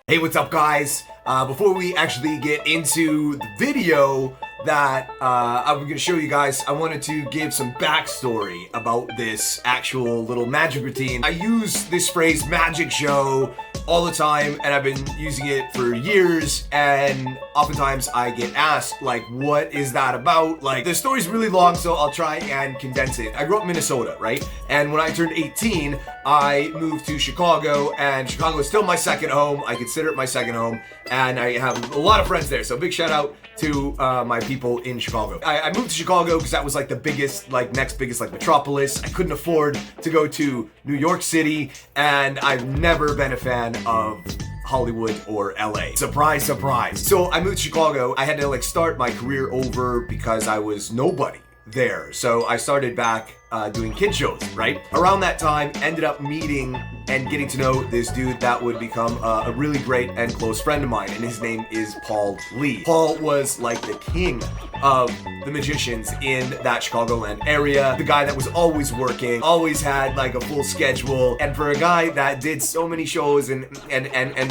Hey, what's up, guys? Before we actually get into the video that I'm going to show you guys, I wanted to give some backstory about this actual little magic routine. I use this phrase, magic show, all the time, and I've been using it for years, and oftentimes I get asked, like, what is that about? Like, the story's really long, so I'll try and condense it. I grew up in Minnesota, right? And when I turned 18, I moved to Chicago, and Chicago is still my second home. I consider it my second home, and I have a lot of friends there, so big shout out to my people in Chicago. I moved to Chicago because that was like the biggest, like next biggest like metropolis. I couldn't afford to go to New York City, and I've never been a fan of Hollywood or LA. Surprise, surprise. So I moved to Chicago. I had to like start my career over because I was nobody there. So I started back doing kid shows, right? Around that time, ended up meeting and getting to know this dude that would become a really great and close friend of mine, and his name is Paul Lee. Paul was like the king of the magicians in that Chicagoland area, the guy that was always working, always had like a full schedule, and for a guy that did so many shows and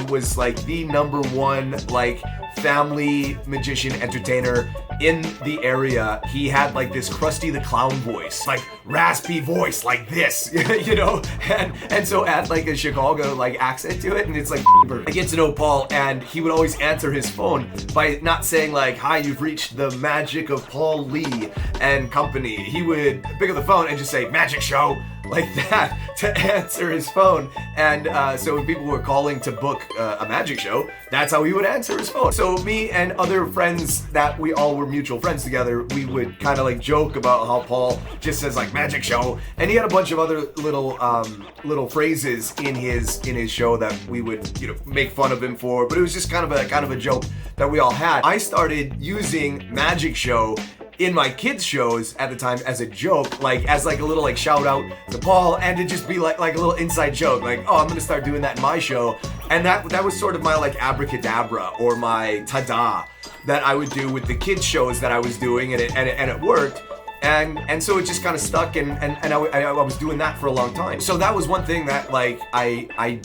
was like the number one like family magician entertainer in the area, he had like this Krusty the Clown voice, like raspy voice like this, you know, and so add like a Chicago like accent to it, and it's like I get to know Paul, and he would always answer his phone by not saying like, "Hi, you've reached the magic of Paul Lee and company." He would pick up the phone and just say "magic show" like that to answer his phone, and so when people were calling to book a magic show, that's how he would answer his phone. So me and other friends that we all were mutual friends together, we would kind of like joke about how Paul just says like "magic show," and he had a bunch of other little phrases in his show that we would, you know, make fun of him for, but it was just kind of a joke that we all had. I started using magic show in my kids' shows at the time as a joke, like as like a little like shout out to Paul, and to just be like a little inside joke, like, oh, I'm gonna start doing that in my show. And that was sort of my like abracadabra or my ta-da that I would do with the kids' shows that I was doing, and it worked. And so it just kind of stuck, and I was doing that for a long time. So that was one thing that like I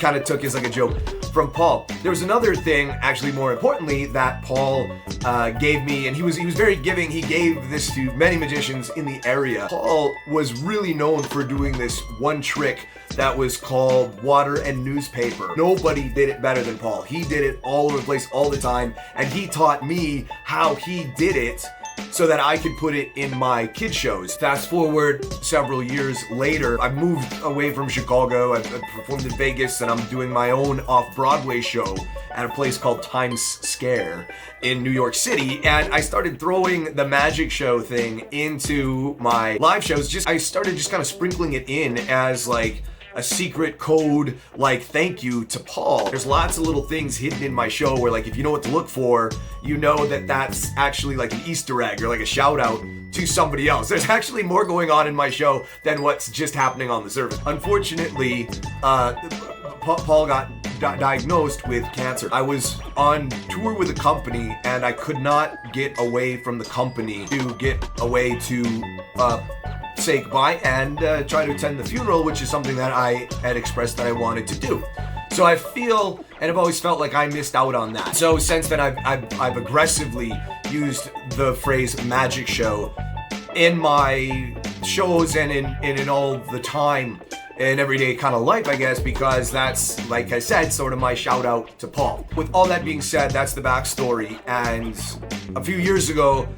kind of took as like a joke from Paul. There was another thing, actually more importantly, that Paul gave me, and he was very giving. He gave this to many magicians in the area. Paul was really known for doing this one trick that was called water and newspaper. Nobody did it better than Paul. He did it all over the place all the time, and he taught me how he did it so that I could put it in my kid shows. Fast forward several years later, I moved away from Chicago. I performed in Vegas, and I'm doing my own off-Broadway show at a place called Times Square in New York City, and I started throwing the magic show thing into my live shows. I started just kind of sprinkling it in as like a secret code, like thank you to Paul. There's lots of little things hidden in my show where like if you know what to look for, you know that that's actually like an Easter egg or like a shout out to somebody else. There's actually more going on in my show than what's just happening on the surface. Unfortunately, Paul got diagnosed with cancer. I was on tour with a company, and I could not get away from the company to get away to say goodbye and try to attend the funeral, which is something that I had expressed that I wanted to do. So I feel, and I've always felt like I missed out on that. So since then, I've aggressively used the phrase magic show in my shows and in all the time in everyday kind of life, I guess, because that's, like I said, sort of my shout out to Paul. With all that being said, that's the backstory. And a few years ago,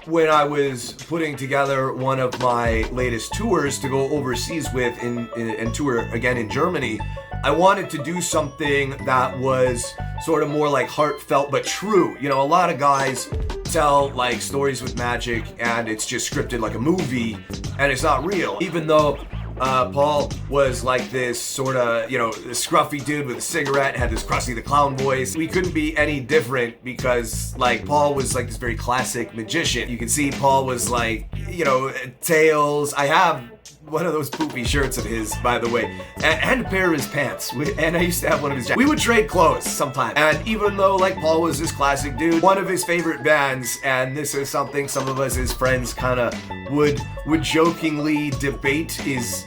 when I was putting together one of my latest tours to go overseas with and tour again in Germany, I wanted to do something that was sort of more like heartfelt but true. You know, a lot of guys tell like stories with magic and it's just scripted like a movie and it's not real. Even though Paul was like this sort of, you know, scruffy dude with a cigarette, had this Krusty the Clown voice. We couldn't be any different because like Paul was like this very classic magician. You can see Paul was like, you know, tails. I have one of those poopy shirts of his, by the way, and a pair of his pants. And I used to have one of his jackets. We would trade clothes sometimes. And even though, like, Paul was this classic dude, one of his favorite bands, and this is something some of us as friends kind of would jokingly debate his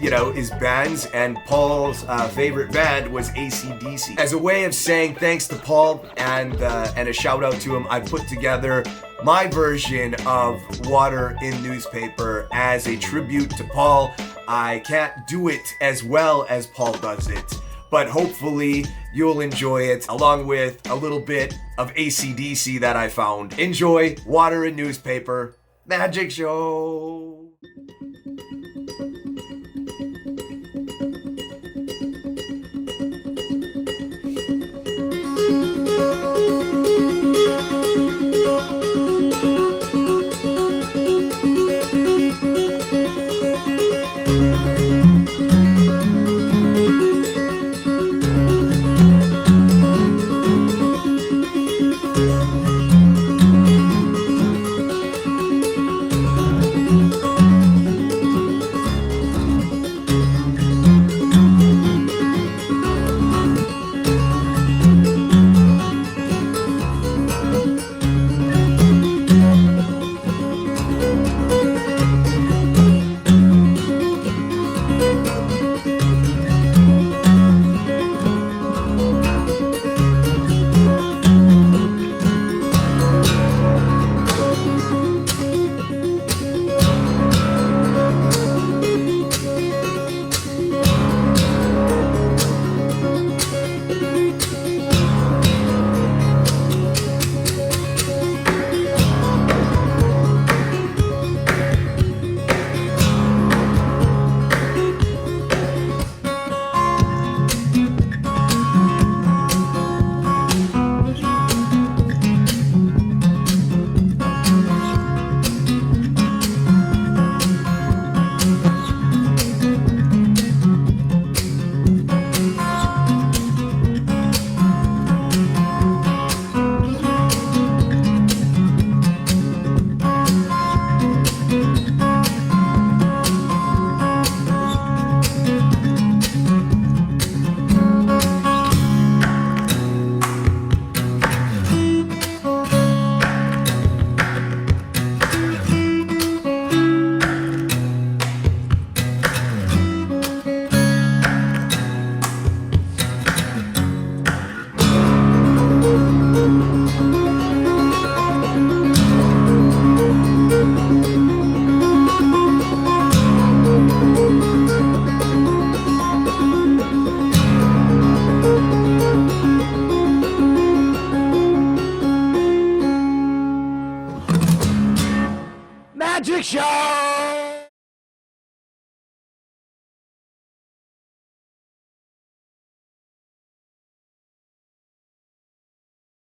bands, and Paul's favorite band was AC/DC. As a way of saying thanks to Paul and a shout out to him, I put together my version of Water in Newspaper as a tribute to Paul. I can't do it as well as Paul does it, but hopefully you'll enjoy it along with a little bit of AC/DC that I found. Enjoy Water in Newspaper, Magic Show. Magic Show!